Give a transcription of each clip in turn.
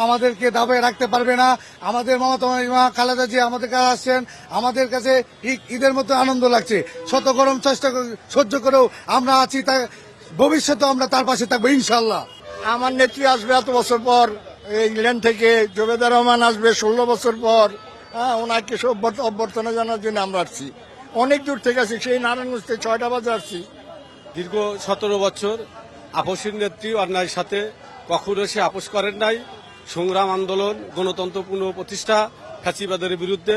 আমাদেরকে দাবায় রাখতে পারবে না। আমাদের মমতা মা খালেদা জিয়া আমাদের কাছে আসছেন, আমাদের কাছে ঈদের মতো আনন্দ লাগছে। শত গরম চেষ্টা সহ্য করেও আমরা আছি, ভবিষ্যতে আমরা তার পাশে থাকবো ইনশাল্লাহ। আমার নেত্রী আসবে এত বছর পর ইংল্যান্ড থেকে, জোবেদা রহমান আসবে 16 বছর পর। ওনাকে অভ্যর্থনা জানার জন্য আমরা আসছি, অনেক দূর থেকে আসছি, সেই নারায়ণগঞ্জ থেকে 6টা বাজে আসছি। দীর্ঘ 17 বছর আপসীর নেত্রী অন্যায়ের সাথে কখনো সে আপোষ করেন নাই। সংগ্রাম আন্দোলন, গণতন্ত্র পুনঃপ্রতিষ্ঠা, ফ্যাসিবাদের বিরুদ্ধে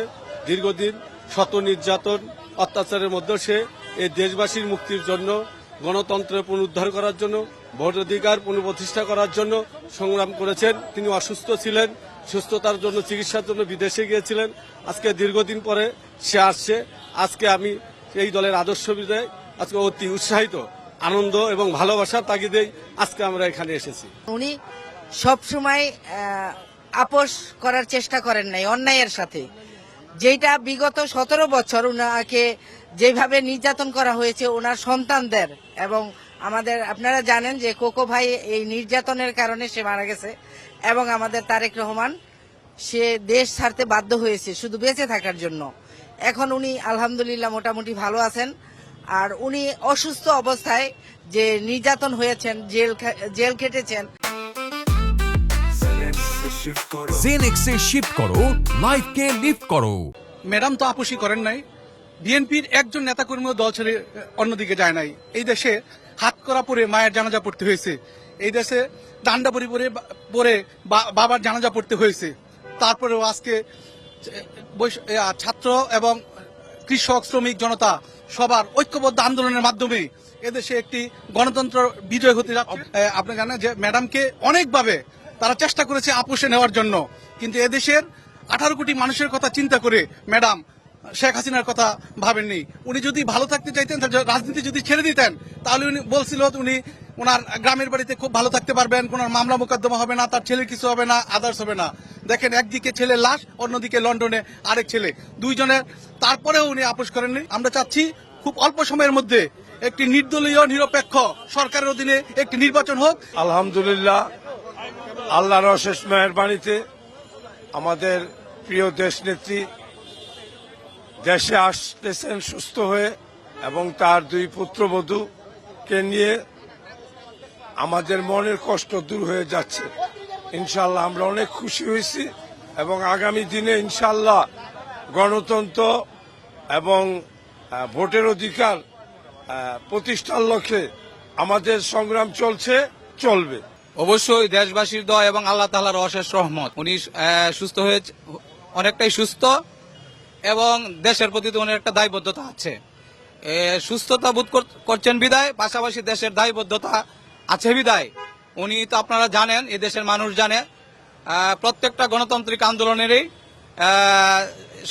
দীর্ঘদিন শত নির্যাতন অত্যাচারের মধ্যে সে এই দেশবাসীর মুক্তির জন্য, গণতন্ত্রের পুনরুদ্ধার করার জন্য, ভোটাধিকার পুনঃপ্রতিষ্ঠা করার জন্য সংগ্রাম করেছেন। তিনি অসুস্থ ছিলেন, সুস্থতার জন্য চিকিৎসার জন্য বিদেশে গিয়েছিলেন। আজকে দীর্ঘদিন পরে সে আসছে। আজকে আমি এই দলের আদর্শ বিজয় আজকে অতি উৎসাহিত, আনন্দ এবং ভালোবাসার তাগিদেই আজকে আমরা এখানে এসেছি। উনি সবসময় আপোষ করার চেষ্টা করেন নাই অন্যায়ের সাথে, যেটা বিগত 17 বছর উনাকে যেভাবে নির্যাতন করা হয়েছে ওনার সন্তানদের, এবং আমাদের আপনারা জানেন যে কোকো ভাই এই নির্যাতনের কারণে সে মারা গেছে, এবং আমাদের তারেক রহমান সে দেশ ছাড়তে বাধ্য হয়েছে শুধু বেঁচে থাকার জন্য। এখন উনি আলহামদুলিল্লাহ মোটামুটি ভালো আছেন। আর উনি অসুস্থ অবস্থায় যে নির্যাতন হয়েছেন, জেল খেটেছেন। জেনেক্সে শিফট করো, লাইফকে লিফট করো। ম্যাডাম তো আপোষই করেন নাই। বিএনপির একজন নেতাকর্মীও দল ছেড়ে অন্যদিকে যায় নাই। এই দেশে হাত করা পরে মায়ের জানাজা পড়তে হয়েছে, এই দেশে ডান্ডা পরি পরে বাবার জানাজা পড়তে হয়েছে। তারপরেও আজকে ছাত্র এবং কৃষক, শ্রমিক, জনতা সবার ঐক্যবদ্ধ আন্দোলনের মাধ্যমে এদেশে একটি গণতন্ত্র বিজয় হতে যাচ্ছে। আপনি জানেন যে ম্যাডামকে অনেকভাবে তারা চেষ্টা করেছে আপোষে নেওয়ার জন্য, কিন্তু এদেশের 18 কোটি মানুষের কথা চিন্তা করে ম্যাডাম শেখ হাসিনার কথা ভাবেননি। উনি যদি ভালো থাকতে চাইতেন, রাজনীতি যদি ছেড়ে দিতেন, তাহলে উনি বলছিল উনি ওনার গ্রামের বাড়িতে খুব ভালো থাকতে পারবেন, কোন মামলা মোকদ্দমা হবে না, তার ছেলের কিছু হবে না, আদার্স হবে না। দেখেন, একদিকে ছেলের লাশ, অন্যদিকে লন্ডনে আরেক ছেলে, দুইজনের। তারপরেও উনি আপোষ করেননি। আমরা চাচ্ছি খুব অল্প সময়ের মধ্যে একটি নির্দলীয় নিরপেক্ষ সরকারের অধীনে একটি নির্বাচন হোক। আলহামদুলিল্লাহ, আল্লাহর অশেষ মেহেরবানিতে আমাদের প্রিয় দেশ নেত্রী দেশে আসতেছেন সুস্থ হয়ে, এবং তার 2 পুত্রবধূকে নিয়ে আমাদের মনের কষ্ট দূর হয়ে যাচ্ছে। ইনশাল্লাহ আমরা অনেক খুশি হয়েছি, এবং আগামী দিনে ইনশাল্লাহ গণতন্ত্র এবং ভোটের অধিকার প্রতিষ্ঠার লক্ষ্যে আমাদের সংগ্রাম চলবে। অবশ্যই দেশবাসীর দোয়া এবং আল্লাহ তাআলার অশেষ রহমত, উনি সুস্থ হয়ে অনেকটাই সুস্থ, এবং দেশের প্রতি তো অনেক একটা দায়বদ্ধতা আছে। সুস্থতা বোধ করছেন বিদায়, পাশাপাশি দেশের দায়বদ্ধতা আছে বিদায়। উনি তো আপনারা জানেন, এই দেশের মানুষ জানে, প্রত্যেকটা গণতান্ত্রিক আন্দোলনেরই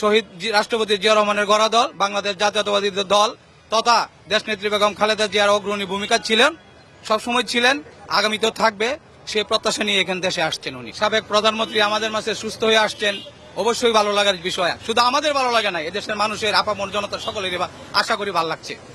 শহীদ রাষ্ট্রপতি জিয়া রহমানের গড়া দল বাংলাদেশ জাতীয়তাবাদী দল তথা দেশনেত্রী বেগম খালেদা জিয়ার অগ্রণী ভূমিকা ছিলেন, সবসময় ছিলেন, আগামীতেও থাকবে। সে প্রত্যাশা নিয়ে এখানে দেশে আসছেন উনি। সাবেক প্রধানমন্ত্রী আমাদের মাঝে সুস্থ হয়ে আসছেন, অবশ্যই ভালো লাগার বিষয়। শুধু আমাদের ভালো লাগে না, এদেশের মানুষের আপামর জনতা সকলেরই আশা করি ভালো লাগছে।